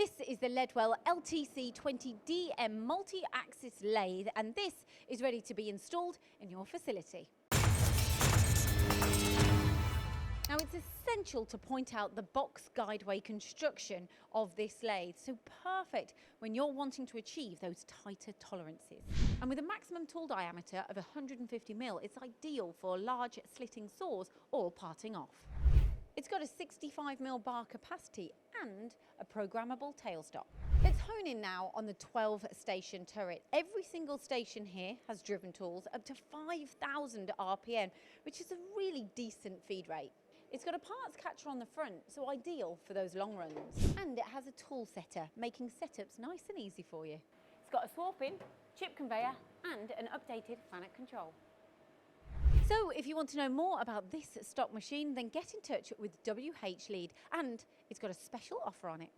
This is the Leadwell LTC20DM multi-axis lathe, and this is ready to be installed in your facility. Now, it's essential to point out the box guideway construction of this lathe, so perfect when you're wanting to achieve those tighter tolerances. And with a maximum tool diameter of 150mm, it's ideal for large slitting saws or parting off. It's got a 65mm bar capacity and a programmable tailstop. Let's hone in now on the 12-station turret. Every single station here has driven tools up to 5,000 RPM, which is a really decent feed rate. It's got a parts catcher on the front, so ideal for those long runs. And it has a tool setter, making setups nice and easy for you. It's got a swarf bin, chip conveyor, and an updated FANUC control. So if you want to know more about this stock machine, then get in touch with WH Lead, and it's got a special offer on it.